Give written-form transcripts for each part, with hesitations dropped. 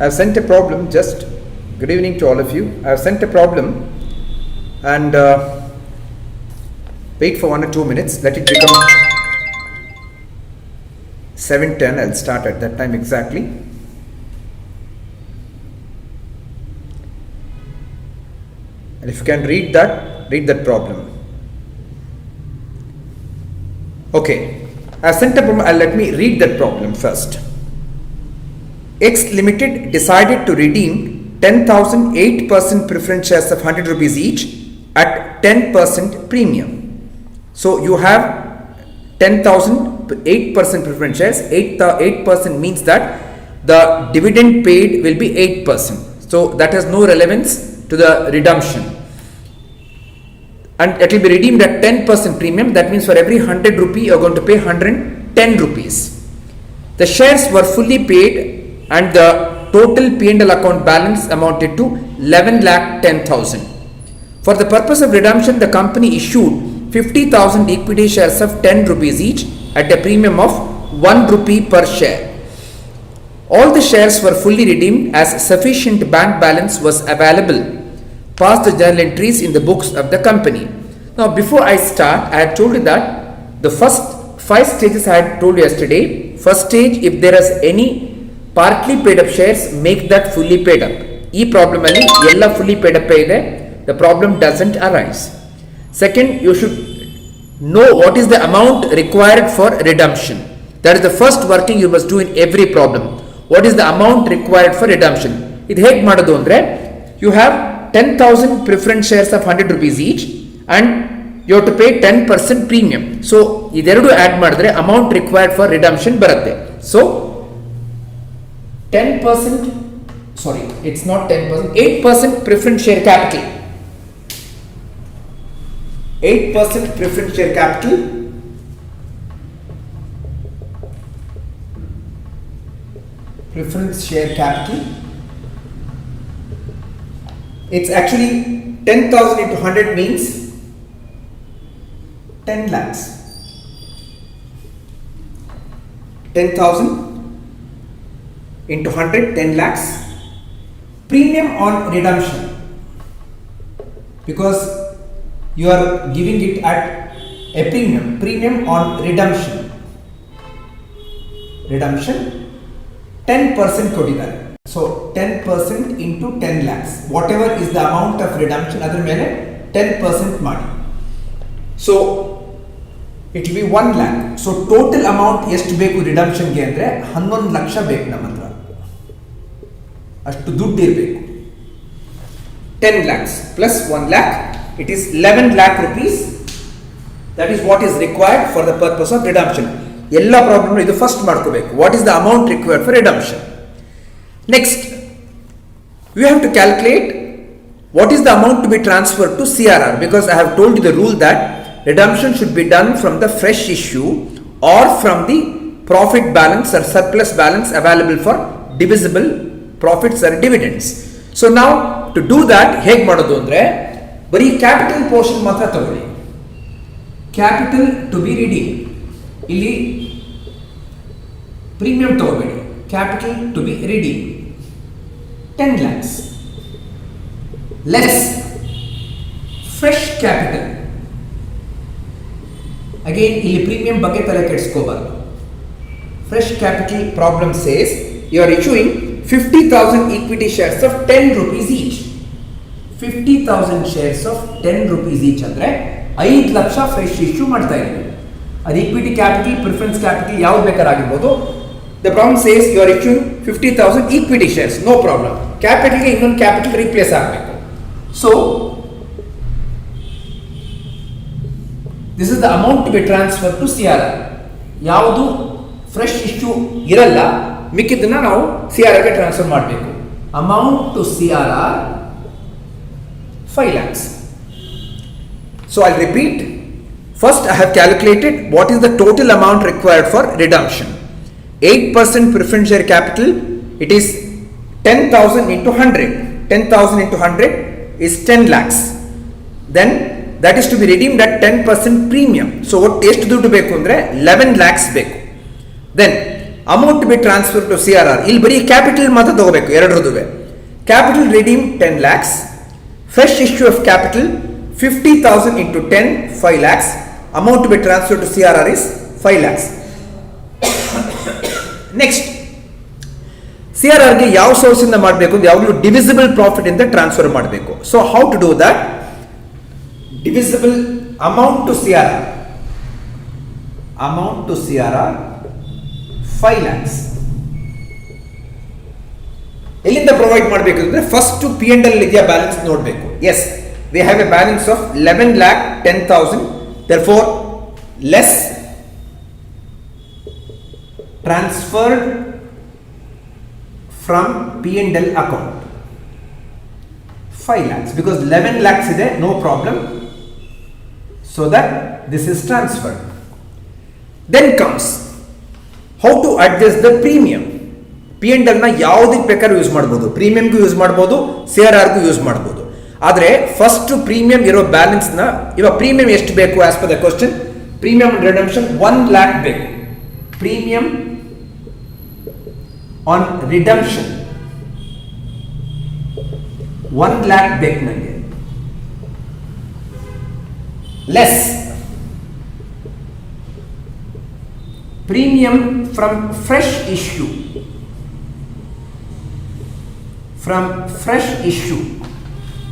I have sent a problem. Just good evening to all of you. I have sent a problem, and wait for 1 or 2 minutes. Let it become 7:10. I'll start at that time exactly. And if you can read that problem. Okay, I have sent a problem. Let me read that problem first. X Limited decided to redeem 10,008% preference shares of 100 rupees each at 10% premium. So you have 10,008% preference shares. 8% means that the dividend paid will be 8%. So that has no relevance to the redemption. And it will be redeemed at 10% premium. That means for every 100 rupee you are going to pay 110 rupees. The shares were fully paid and the total P&L account balance amounted to 11,10,000. For the purpose of redemption, the company issued 50,000 equity shares of 10 rupees each at a premium of 1 rupee per share. All the shares were fully redeemed as sufficient bank balance was available past the journal entries in the books of the company. Now, before I start, I had told you that the first 5 stages I had told you yesterday. First stage, if there is any partly paid up shares, make that fully paid up. E problem alli ella fully paid up ide, the problem doesn't arise. Second, you should know what is the amount required for redemption. That is the first working you must do in every problem. What is the amount required for redemption? It hege madodu andre, you have 10,000 preference shares of 100 rupees each and you have to pay 10% premium. So ideradu add madidre amount required for redemption barutte. So 10%, sorry, it's not 10%, 8% preference share capital. 8% preference share capital. Preference share capital. It's actually 10,000 into 100 means 10 lakhs. 10,000 into 100, 10 lakhs. Premium on redemption, because you are giving it at a premium on redemption 10% ಕೊಟ್ಟಿದ್ದಾರೆ. So 10% into 10 lakhs, whatever is the amount of redemption ಅದರ ಮೇಲೆ 10% ಮಾಡಿ. So it will be 1 lakh. So total amount ಎಷ್ಟು ಬೇಕು redemption ಗೆ ಅಂದ್ರೆ 11 ಲಕ್ಷ ಬೇಕು ನಮ್ಮ ಹತ್ರ. ಅಷ್ಟು ದುಡ್ಡು ಇರಬೇಕು. 10 lakhs plus 1 lakh, it is 11 lakh rupees. That is what is required for the purpose of redemption. ಎಲ್ಲ ಪ್ರಾಬ್ಲಮ್ ಇದು ಫಸ್ಟ್ ಮಾಡ್ಕೋಬೇಕು. What is the amount required for redemption? Next, you have to calculate what is the amount to be transferred to CRR, because I have told you the rule that redemption should be done from the fresh issue or from the profit balance or surplus balance available for divisible profits or dividends. So now to do that, ಹೇಗೆ ಮಾಡೋದು ಅಂದ್ರೆ ಬರೀ capital portion ಮಾತ್ರ ತಗೊಳ್ಳಿ. Capital to be redeem, ಇಲ್ಲಿ premium ತಗೋಬೇಡಿ. Capital to be redeem 10 lakhs less fresh capital. Again ಇಲ್ಲಿ premium ಬಗ್ಗೆ ತಲೆ ಕೆಡಿಸ್ಕೋಬಾರದು. Fresh capital problem says you are issuing 50,000 equity shares of 10 rupees each. 50,000 shares of 10 rupees each ಅಂದ್ರೆ 5 lakh fresh issue ಮಾಡ್ತಾ ಇದ್ದೀವಿ. ಅದು equity capital, preference capital ಯಾವ್ದು ಬೇಕಾಗಿರ್ಬೋದು. The problem says you are issuing 50,000 equity shares, no problem. Capital ಗೆ ಇನ್ನೊಂದು capital replace ಆಗಬೇಕು. So this is the amount to be transferred to CRR. ಯಾವುದು fresh issue ಇರಲ್ಲ, ಮಿಕ್ಕಿದ್ದನ್ನ ನಾವು CRR ಗೆ ಟ್ರಾನ್ಸ್ಫರ್ ಮಾಡಬೇಕು. Amount to CRR 5 lakhs. So I'll repeat. First, I have calculated what is the total amount required for redemption. 8% preference share capital, it is 10,000 into 100. 10,000 into 100 is 10 lakhs. Then that is to be redeemed at 10% premium. So what ಎಷ್ಟು ದುಡ್ಡು ಬೇಕು ಅಂದ್ರೆ 11 lakhs ಬೇಕು. Then amount to be transfer to CRR. ಇಲ್ಲಿ ಬರೀ capital ಮಾತ್ರ ತಗೋಬೇಕು ಎರಡರದುವೆ. Capital redeem 10 lakhs. Fresh issue of capital 50,000 into 10, 5 lakhs. Amount to be transferred to CRR is 5 lakhs. Next, CRR ಗೆ ಯಾವ ಸೋರ್ಸ್ ಇಂದ ಮಾಡಬೇಕು ಅಂದ್ರೆ ಯಾವಾಗಲೂ ಡಿವಿಸಿಬಲ್ ಪ್ರಾಫಿಟ್ ಇಂದ ಟ್ರಾನ್ಸ್ಫರ್ ಮಾಡಬೇಕು. So how to do that? Divisible amount to CRR. Amount to CRR 5 lakhs. ಎಲ್ಲಿಂದ provide ಮಾಡಬೇಕು ಅಂದ್ರೆ ಫಸ್ಟ್ P&L ಇದೆಯಾ ಬ್ಯಾಲೆನ್ಸ್ ನೋಡಬೇಕು. Yes, they have a balance of 11,10,000. therefore less transferred from P&L account 5 lakhs because 11 lakhs ಇದೆ, no problem, so that this is transferred. Then comes how to adjust the premium. P&L ನ ಯಾವುದಕ್ಕೆ ಬೇಕಾದ್ರೂ use ಮಾಡ್ಬೋದು, ಪ್ರೀಮಿಯಂಗೂ use ಮಾಡ್ಬೋದು, CRRಗೂ use ಮಾಡ್ಬೋದು. ಆದರೆ first premium ಇರೋ balance ನ ಇವಾಗ ಪ್ರೀಮಿಯಂ ಎಷ್ಟು ಬೇಕು as per the question? Premium redemption 1 lakh ಬೇಕು. ಪ್ರೀಮಿಯಂ ಆನ್ ರಿಡಂಪ್ಷನ್ 1 lakh ಬೇಕು ನನಗೆ. Less premium from fresh issue.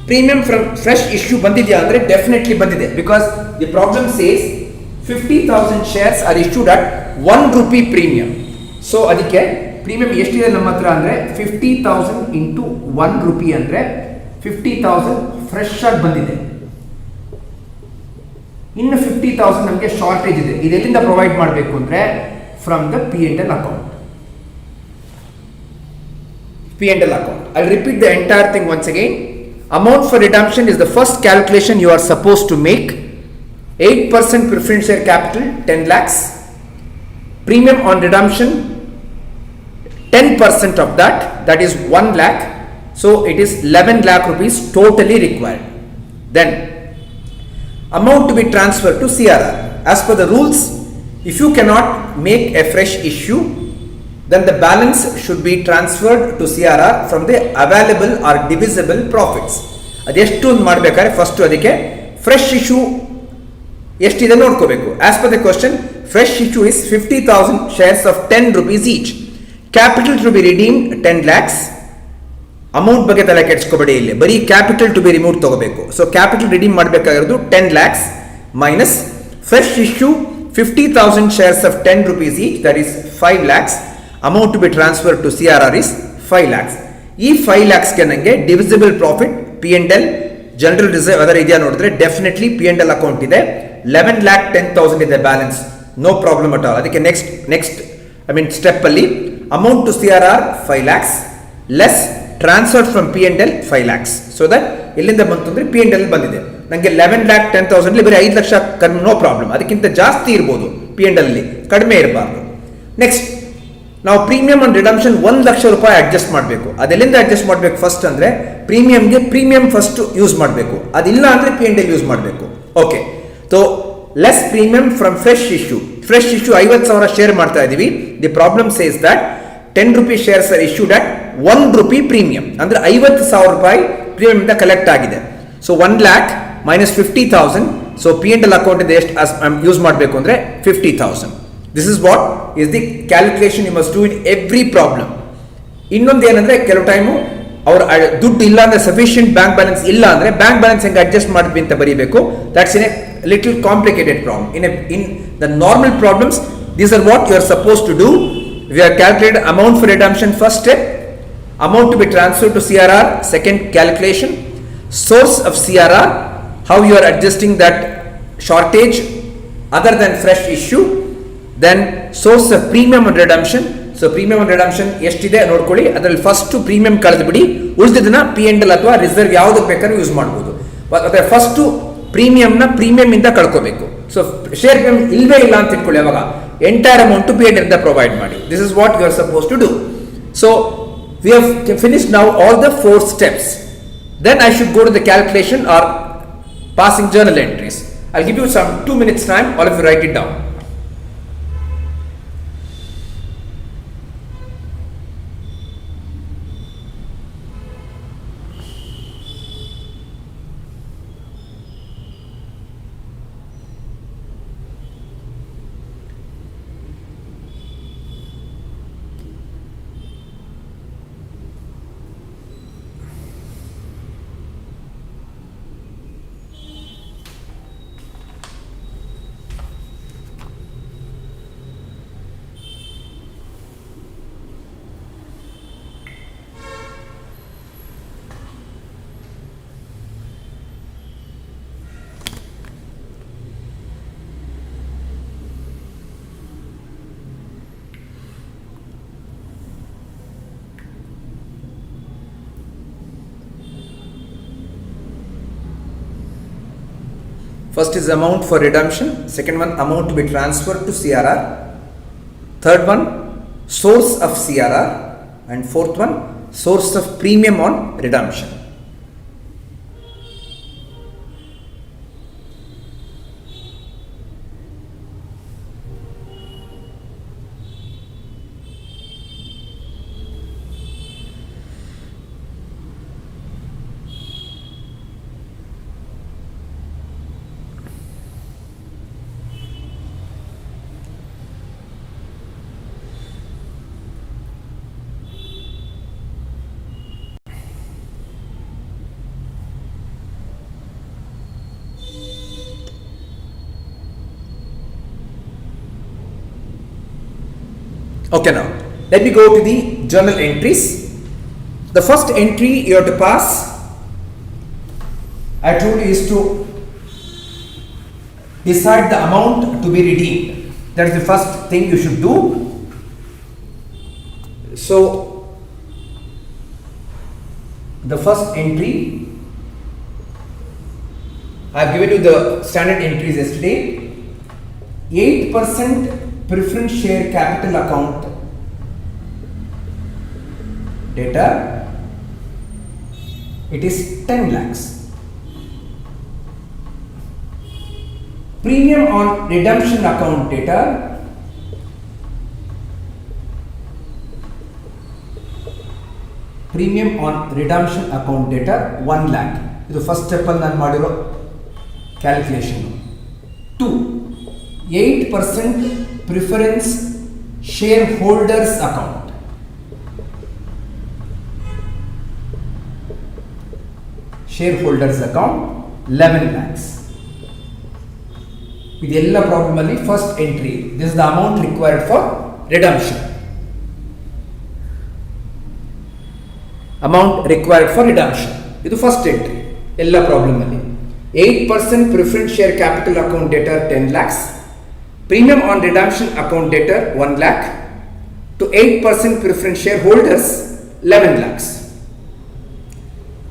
Premium from fresh issue ಬಂದಿದೆಯಾ ಅಂದ್ರೆ ಡೆಫಿನೆಟ್ಲಿ ಬಂದಿದೆ, because the problem says 50,000 shares are issued at 1 rupee premium. So ಅದಕ್ಕೆ premium ಎಷ್ಟಿದೆ ನಮ್ಮ ಹತ್ರ ಅಂದ್ರೆ 50,000 ಇಂಟು 1 rupee ಅಂದ್ರೆ 50,000 ಫ್ರೆಶ್ ಆಗಿ ಬಂದಿದೆ. ಇನ್ನು 50,000 ನಮಗೆ ಶಾರ್ಟೇಜ್ ಇದೆ. ಇದೆಲ್ಲಿಂದ ಪ್ರೊವೈಡ್ ಮಾಡಬೇಕು ಅಂದ್ರೆ from the P&L account. P&L account. I'll repeat the entire thing once again. Amount for redemption is the first calculation you are supposed to make. 8% preference share capital 10 lakhs. Premium on redemption 10% of that is 1 lakh. So it is 11 lakh rupees totally required. Then amount to be transferred to CRR. As per the rules, if you cannot make a fresh issue, then the balance should be transferred to CRR from the available or divisible profits. ಅದೆಷ್ಟು ಅಂತ ಮಾಡಬೇಕಾದ್ರೆ first ಅದಕ್ಕೆ fresh issue ಎಷ್ಟಿದೆ ನೋಡ್ಕೋಬೇಕು. As per the question, fresh issue is 50,000 shares of 10 rupees each. Capital to be redeemed 10 lakhs. Amount ಬಗ್ಗೆ ತಲೆ ಕೆಡಿಸ್ಕೋಬೇಡಿ, ಇಲ್ಲಿ ಬರೀ ಕ್ಯಾಪಿಟಲ್ ಟು ಬಿ ರಿಮೂವ್ ತಗೋಬೇಕು. ಸೊ ಕ್ಯಾಪಿಟಲ್ ರಿಡೀಮ್ ಮಾಡಬೇಕಾಗಿರೋದು 10 lakhs minus fresh issue 50,000 shares of 10 rupees each, that is 5 lakhs. Amount to be transfer to CRR is 5 lakhs. ಈ 5 lakhsಗೆ ನನಗೆ divisible profit P&L general reserve ಅದರ ಇದೆಯಾ ನೋಡಿದ್ರೆ definitely P&L account ಇದೆ. 11,10,000 ಇದೆ balance, no problem at all. ಅದಕ್ಕೆ next step ಅಲ್ಲಿ amount to CRR 5 lakhs less transfer from P&L 5 lakhs. So that ಎಲ್ಲಿಂದ ಬಂತು ಅಂದ್ರೆ P&L ಬಂದಿದೆ. ನನಗೆ 11,10,000 ಬರೀ 5 ಲಕ್ಷ ನೋ ಪ್ರಾಬ್ಲಮ್, ಅದಕ್ಕಿಂತ ಜಾಸ್ತಿ ಇರ್ಬೋದು P&L ಅಲ್ಲಿ, ಕಡಿಮೆ ಇರಬಾರ್ದು. ನೆಕ್ಸ್ಟ್ ನಾವು ಪ್ರೀಮಿಯಂ ಆನ್ ರಿಡಂಪ್ಷನ್ 1 ಲಕ್ಷ ರೂಪಾಯಿ ಅಡ್ಜಸ್ಟ್ ಮಾಡಬೇಕು. ಅದೆಲ್ಲಿಂದ ಅಡ್ಜಸ್ಟ್ ಮಾಡಬೇಕು ಫಸ್ಟ್ ಅಂದ್ರೆ ಪ್ರೀಮಿಯಂಗೆ ಪ್ರೀಮಿಯಂ ಫಸ್ಟ್ ಯೂಸ್ ಮಾಡಬೇಕು, ಅದಿಲ್ಲ ಅಂದ್ರೆ P&L ಯೂಸ್ ಮಾಡಬೇಕು. Okay, so less premium from fresh issue. Fresh issue 50,000 share ಮಾಡ್ತಾ ಇದೀವಿ. The problem says that 10 rupee shares are issued at 1 rupee premium, ಅಂದ್ರೆ 50,000 ರೂಪಾಯಿ ಪ್ರೀಮಿಯಂ ಇಂದ ಕಲೆಕ್ಟ್ ಆಗಿದೆ. So 1 lakh minus 50,000. So P&L account ಇಂದ ಎಷ್ಟು use ಮಾಡಬೇಕು ಅಂದ್ರೆ 50,000. This is what is the calculation you must do in every problem. ಇನ್ನೊಂದು ಏನಂದ್ರೆ ಕೆಲವು ಟೈಮು ಅವ್ರ ದುಡ್ಡು ಇಲ್ಲ ಅಂದ್ರೆ, ಸಫಿಷಿಯಂಟ್ ಬ್ಯಾಂಕ್ ಬ್ಯಾಲೆನ್ಸ್ ಇಲ್ಲ ಅಂದ್ರೆ ಬ್ಯಾಂಕ್ ಬ್ಯಾಲೆನ್ಸ್ ಹೆಂಗೆ ಅಡ್ಜಸ್ಟ್ ಮಾಡಿದ್ವಿ ಅಂತ ಬರೀಬೇಕು. That's in a little complicated problem. In the normal problems these are what you are suppose to do. We are calculate amount for redemption first step, amount to be transfer to CRR second calculation, source of CRR, how you are adjusting that shortage other than fresh issue, then source of premium on redemption. So premium on redemption ಎಷ್ಟಿದೆ ನೋಡ್ಕೊಳ್ಳಿ, ಅದರಲ್ಲಿ first premium ಕಳೆದು ಬಿಡಿ, ಉಳಿದಿದ್ದನ್ನ P&L ಅಥವಾ reserve ಯಾವುದಕ್ಕೆ ಬೇಕಾದ್ರೂ use ಮಾಡ್ಬೋದು. ಮತ್ತೆ ಫಸ್ಟ್ ಪ್ರೀಮಿಯಂನ ಪ್ರೀಮಿಯಂ ಇಂದ ಕಳ್ಕೋಬೇಕು. ಸೊ ಶೇರ್ ಪ್ರೀಮಿಯಂ ಇಲ್ವೇ ಇಲ್ಲ ಅಂತ ಇಟ್ಕೊಳ್ಳಿ, ಅವಾಗ ಎಂಟೈರ್ ಅಮೌಂಟ್ P&L ಇಂದ ಪ್ರೊವೈಡ್ ಮಾಡಿ. This is what you are suppose to do. So we have finished now all the 4 steps. Then I should go to the calculation or passing journal entries. I'll give you some 2 minutes time, all of you write it down. First is amount for redemption, second one amount to be transferred to CRR, third one source of CRR, and fourth one source of premium on redemption. Okay, now let me go to the journal entries. The first entry you have to pass, I told you, is to decide the amount to be redeemed. That is the first thing you should do. So the first entry, I have given you the standard entries yesterday. 8% preference share capital account data, it is 10 lakhs. Premium on redemption account data, premium on redemption account data 1 lakh. ಇದು first step ಅಲ್ಲಿ ನಾನು ಮಾಡಿರೋ calculation. 2, 8% preference shareholders account, shareholders account 11 lakhs. ಇದೆಲ್ಲ problem ಅಲ್ಲಿ first entry. This is the amount required for redemption. Amount required for redemption, ಇದು first entry ಎಲ್ಲ problem ಅಲ್ಲಿ. 8% preference share capital account data 10 lakhs, premium on redemption account data 1 lakh, to 8% preference shareholders 11 lakhs.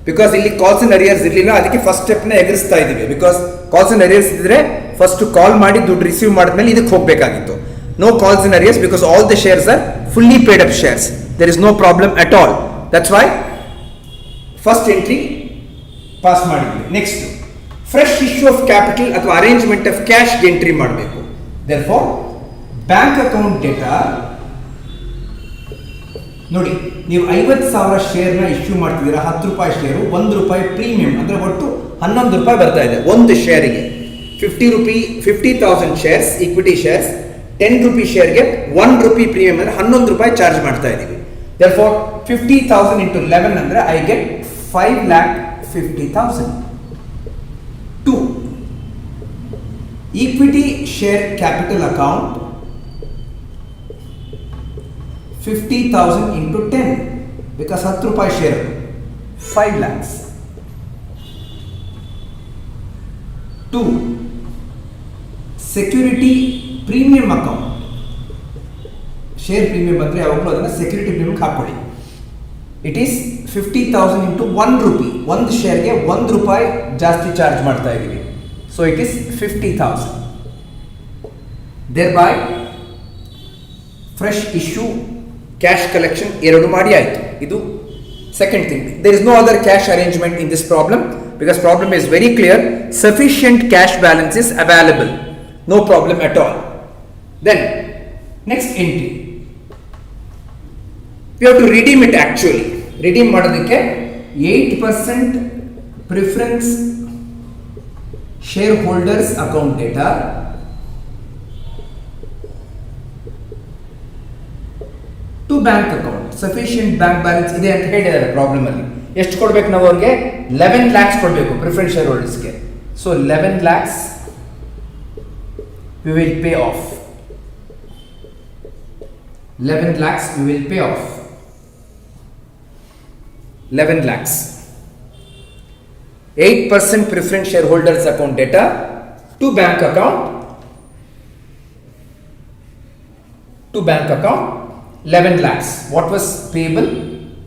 Because ಇಲ್ಲಿ calls and arrears ಇರಲಿಲ್ಲ, ಅದಕ್ಕೆ first ಸ್ಟೆಪ್ನ ಎಗರಿಸ್ತಾ ಇದ್ದೀವಿ. Because calls and arrears ಇದ್ರೆ ಫಸ್ಟ್ ಕಾಲ್ ಮಾಡಿ ದುಡ್ಡು ರಿಸೀವ್ ಮಾಡಿದ್ಮೇಲೆ ಇದಕ್ಕೆ ಹೋಗಬೇಕಾಗಿತ್ತು. No calls and arrears because all the shares are fully paid up shares. There is no problem at all. That's why first entry pass ಮಾಡಿದ್ವಿ. Next fresh issue of capital ಅಥವಾ arrangement of cash entry ಮಾಡಬೇಕು. Therefore bank account data ನೋಡಿ, ನೀವು 50,000 ಶೇರ್ನ issue ಮಾಡ್ತಿದ್ದೀರಾ, 10 ರೂಪಾಯಿ share, 1 ರೂಪಾಯಿ premium, ಅಂದರೆ ಒಟ್ಟು 11 ರೂಪಾಯಿ ಬರ್ತಾ ಇದೆ ಒಂದು ಶೇರಿಗೆ. 50,000 ಶೇರ್ಸ್ ಈಕ್ವಿಟಿ ಶೇರ್ಸ್, 10 ರೂಪಿ ಶೇರ್ಗೆ 1 ರೂಪಿ ಪ್ರೀಮಿಯಂ ಅಂದರೆ 11 ರೂಪಾಯಿ ಚಾರ್ಜ್ ಮಾಡ್ತಾ ಇದ್ದೀವಿ. ದೇರ್ಫೋರ್ 50,000 into 11 ಅಂದರೆ I get 5,50,000. 2, equity share capital account 50,000 into 10 because 10 ರೂಪಾಯಿ share 5 lakhs. 2, security premium account, share premium ಬಂದರೆ ಯಾವಾಗಲೂ ಅದನ್ನು ಸೆಕ್ಯೂರಿಟಿ ಪ್ರೀಮಿಯಂ ಹಾಕೊಳ್ಳಿ. ಇಟ್ ಈಸ್ 50,000 into 1 ರೂಪಿ, ಒಂದು ಶೇರ್ಗೆ 1 ರೂಪಾಯಿ ಜಾಸ್ತಿ ಚಾರ್ಜ್ ಮಾಡ್ತಾ ಇದ್ದೀವಿ. So it is 50,000. Thereby fresh issue, cash collection ಎರಡು ಮಾಡಿ ಆಯಿತು. ಇದು second thing. There is no other cash arrangement in this problem because problem is very clear. Sufficient cash balance is available, no problem at all. Then next entry, we have to redeem it actually. redeem ಮಾಡೋದಕ್ಕೆ 8% preference shareholders account data to bank account. sufficient bank balance ಇದೆ ಅಂತ ಹೇಳಿದ್ದಾರೆ problem ಅಲ್ಲಿ. ಎಷ್ಟು ಕೊಡಬೇಕು ನಾವು ಅವ್ರಿಗೆ? 11 lakhs ಕೊಡಬೇಕು preference shareholdersಗೆ. so 11 lakhs we will pay off. 11 lakhs we will pay off. 11 lakhs. 8% preference shareholders account data to bank account. 11 lakhs. What was payable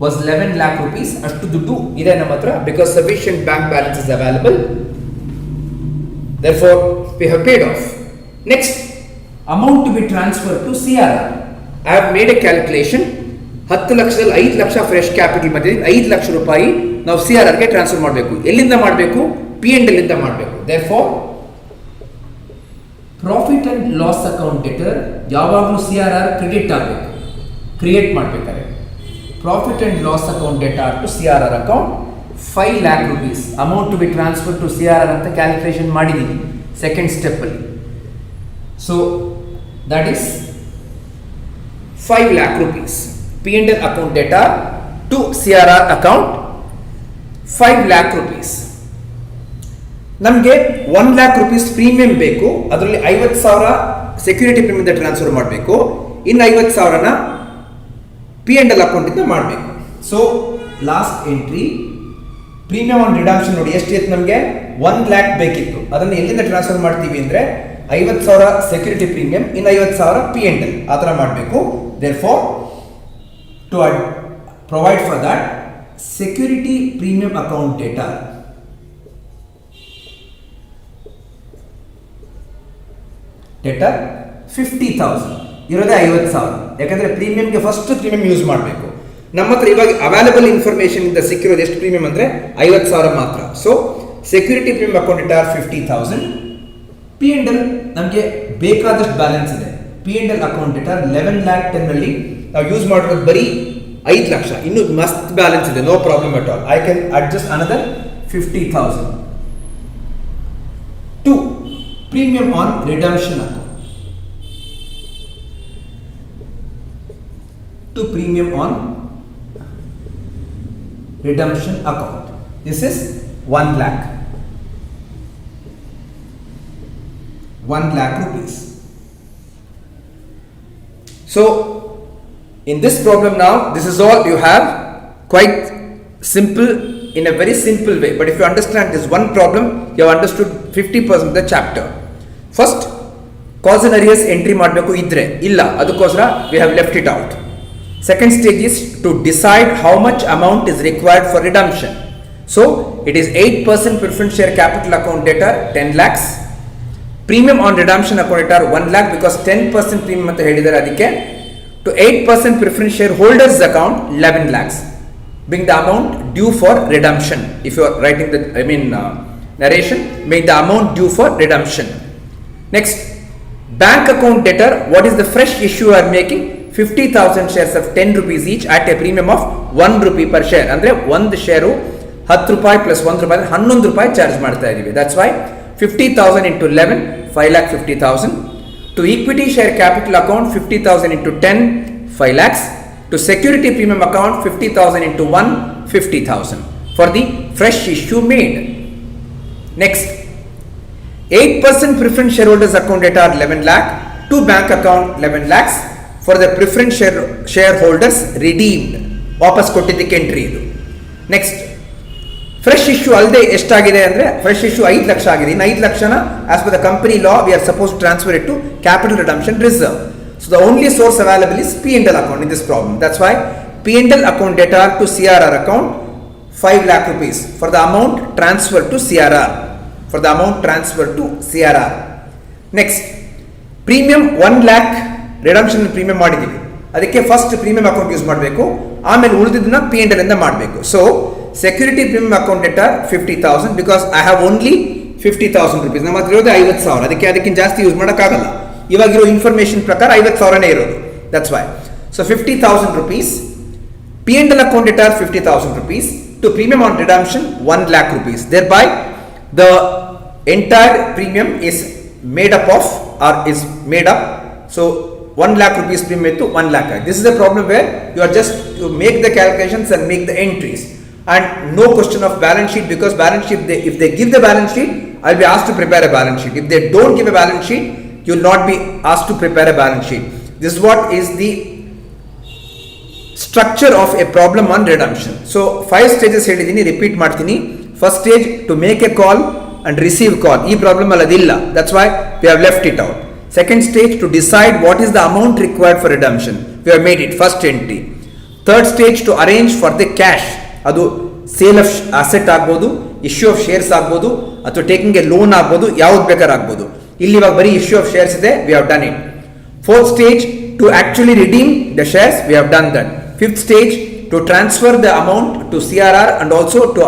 was 11 lakh rupees. ಅಷ್ಟು ದುಡ್ಡು ಇದೆ ನಮ್ಮ ಹತ್ರ because sufficient bank balance is available. Therefore, we have paid off. Next, amount to be transferred to CRR. I have made a calculation. 10 ಲಕ್ಷದಲ್ಲಿ 5 lakh fresh capital ಮಧ್ಯೆ 5 ಲಕ್ಷ ರೂಪಾಯಿ ನಾವು CRR ಗೆ transfer ಮಾಡಬೇಕು. ಎಲ್ಲಿಂದ ಮಾಡಬೇಕು? P&L ಇಂದ ಮಾಡಬೇಕು. Therefore, profit and loss account debtor ಯಾವಾಗಲೂ CRR ಕ್ರೆಡಿಟ್ ಆಗಬೇಕು. ಕ್ರಿಯೇಟ್ ಮಾಡಬೇಕಾದ್ರೆ profit and loss account deter to CRR account 5 lakh rupees amount to be transfer to CRR ಅಂತ ಕ್ಯಾಲ್ಕುಲೇಷನ್ ಮಾಡಿದ್ದೀನಿ ಸೆಕೆಂಡ್ ಸ್ಟೆಪ್ ಅಲ್ಲಿ. So that is 5 lakh rupees P&L account deter to CRR account 5 lakh rupees. ನಮಗೆ 1 lakh rupees premium ಬೇಕು. ಅದರಲ್ಲಿ 50,000 security premium transfer ಮಾಡಬೇಕು. ಇನ್ನು 50,000ನ P&L account ಇಂದ ಮಾಡಬೇಕು. So last entry premium on redemption ನೋಡಿ ಎಷ್ಟು ಇತ್ತು, ನಮಗೆ 1 lakh ಬೇಕಿತ್ತು. ಅದನ್ನು ಎಲ್ಲಿಂದ ಟ್ರಾನ್ಸ್ಫರ್ ಮಾಡ್ತೀವಿ ಅಂದರೆ 50,000 ಸೆಕ್ಯೂರಿಟಿ ಪ್ರೀಮಿಯಂ, ಇನ್ನು 50,000 P&L ಆ ಥರ ಮಾಡಬೇಕು. Therefore to provide for that security premium account data debtor 50,000 ಇರೋದೇ 50,000. ಯಾಕಂದರೆ ಪ್ರೀಮಿಯಂಗೆ ಫಸ್ಟ್ ಪ್ರೀಮಿಯಂ ಯೂಸ್ ಮಾಡಬೇಕು. ನಮ್ಮ ಹತ್ರ ಇವಾಗ ಅವೈಲಬಲ್ ಇನ್ಫಾರ್ಮೇಷನ್ ಇಂದ ಸಿಕ್ಕಿರೋದು ಎಷ್ಟು ಪ್ರೀಮಿಯಂ ಅಂದರೆ 50,000 ಮಾತ್ರ. So security premium account deter 50,000. P&L ನಮಗೆ ಬೇಕಾದಷ್ಟು ಬ್ಯಾಲೆನ್ಸ್ ಇದೆ. P&L ಅಕೌಂಟ್ ಡೆಟರ್ 11 lakh 10 ನಲ್ಲಿ ನಾವು ಯೂಸ್ ಮಾಡಿರೋದು ಬರೀ 5 ಲಕ್ಷ. ಇನ್ನು ಮಸ್ತ್ ಬ್ಯಾಲೆನ್ಸ್ ಇದೆ, no problem at all. I can adjust another 50,000 to premium on redemption account. To premium on redemption account. This is 1 lakh. 1 lakh rupees. So in this problem now, this is all you have, quite simple, in a very simple way. But if you understand this one problem, you have understood 50% of the chapter. First, cause and arrears entry ಮಾಡಬೇಕು ಇದ್ರೆ ಇಲ್ಲ, ಅದಕ್ಕೋಸ್ಕರ we have left it out. Second stage is to decide how much amount is required for redemption. So it is 8% preference share capital account debtor 10 lakhs. Premium on redemption account debtor 1 lakh because 10% premium ಅಂತ ಹೇಳಿದ್ದಾರೆ. ಅದಕ್ಕೆ to 8% preference share holders account 11 lakhs being the amount due for redemption. If you are writing the narration, make the amount due for redemption. Next, bank account debtor, what is the fresh issue you are making? 50,000 shares of 10 rupees each at a premium of 1 rupee per share. ಅಂದರೆ ಒಂದು share 10 ರೂಪಾಯಿ plus 1 ರೂಪಾಯಿ 11 ರೂಪಾಯಿ charge ಮಾಡ್ತಾ ಇದ್ದೀವಿ. That's why 50,000 into 11 5,50,000. To equity share capital account 50,000 into 10 5 lakhs. To security premium account 50,000 into 1 50,000 for the fresh issue made. Next, 8% preference shareholders account debtor 11 lakh. To bank account 11 lakhs. For the preference shareholders redeemed, ವಾಪಸ್ ಕೊಟ್ಟಿದ್ದಕ್ಕೆ entry ಇದು. Next, fresh issue ಅಲ್ಲದೆ ಎಷ್ಟಾಗಿದೆ ಅಂದರೆ fresh issue 5 lakh ಆಗಿದೆ. ಇನ್ನು 5 ಲಕ್ಷನ as per the company law we are suppose transfer it to capital redemption reserve. So the only source available is P&L account in this problem. That's why P&L account deter to CRR account 5 lakh rupees for the amount transferred to CRR. For the amount transferred to CRR. Next, premium 1 lakh redemption premium ಮಾಡಿದ್ದೀವಿ. ಅದಕ್ಕೆ first premium account use ಮಾಡಬೇಕು, ಆಮೇಲೆ ಉಳಿದಿದ್ದನ್ನ P&L ಇಂದ ಮಾಡಬೇಕು. So security premium account deter 50,000 because I have only 50,000 rupees. ನಮ್ಮ ಹತ್ರ ಇರೋದು 50,000. ಅದಕ್ಕಿಂತ ಜಾಸ್ತಿ ಯೂಸ್ ಮಾಡೋಕ್ಕಾಗಲ್ಲ. ಇವಾಗಿರೋ ಇನ್ಫಾರ್ಮೇಷನ್ ಪ್ರಕಾರ 50,000ನೇ ಇರೋದು. That's why. So 50,000 rupees. P&L account deter 50,000 rupees. To premium on redemption 1 lakh rupees. Thereby the entire premium is made up of or is made up. So 1 lakh rupees premium to 1 lakh. This is a problem where you are just to make the calculations and make the entries, and no question of balance sheet, because balance sheet if they give the balance sheet, I'll be asked to prepare a balance sheet. If they don't give a balance sheet, you will not be asked to prepare a balance sheet. This is what is the structure of a problem on redemption. So 5 stages ಹೇಳಿದೀನಿ, repeat ಮಾಡ್ತೀನಿ. First stage to make a call and receive call. ಈ problem ಅಲ್ಲದಿಲ್ಲ. That's why we have left it out. Second stage to decide what is the amount required for redemption. We have made it first entry. Third stage to arrange for the cash. ಅದು sale of asset ಆಗ್ಬೋದು, issue of shares ಆಗ್ಬೋದು, ಅಥವಾ taking A loan ಆಗ್ಬೋದು, ಯಾವ್ದು ಬೇಕಾದ್ರೆ ಆಗ್ಬೋದು. ಇಲ್ಲಿ ಇವಾಗ ಬರೀ ಇಶ್ಯೂ ಆಫ್ ಶೇರ್ಸ್ ಇದೆ, we have done it. Fourth stage to actually redeem the shares, we have done that. Fifth stage to transfer the amount to CRR and also to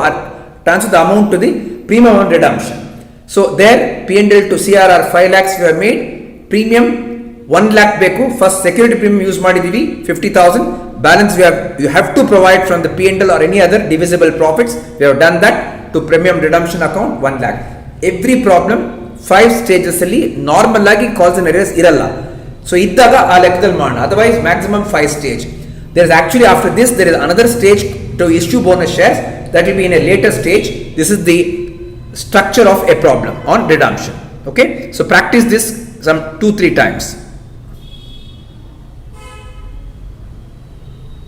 transfer the amount to the premium on redemption. So there P&L to CRR 5 lakhs we have made, premium 1 lakh beku, first security premium use ಮಾಡಿದೀವಿ 50,000, balance you have to provide from the P&L or any other divisible profits, we have done that to premium redemption account 1 lakh. Every problem 5 stages ಅಲ್ಲಿ normal ಆಗಿ calls and errors ಇರಲ್ಲ. So ಇದ್ದಾಗ ಆ ಲೆಕ್ಕದಲ್ಲಿ ಮಾಡೋಣ, otherwise maximum 5 stage. There is actually after this there is another stage to issue bonus shares, that will be in a later stage. This is the structure of a problem on redemption. Okay, so practice this some 2-3 times.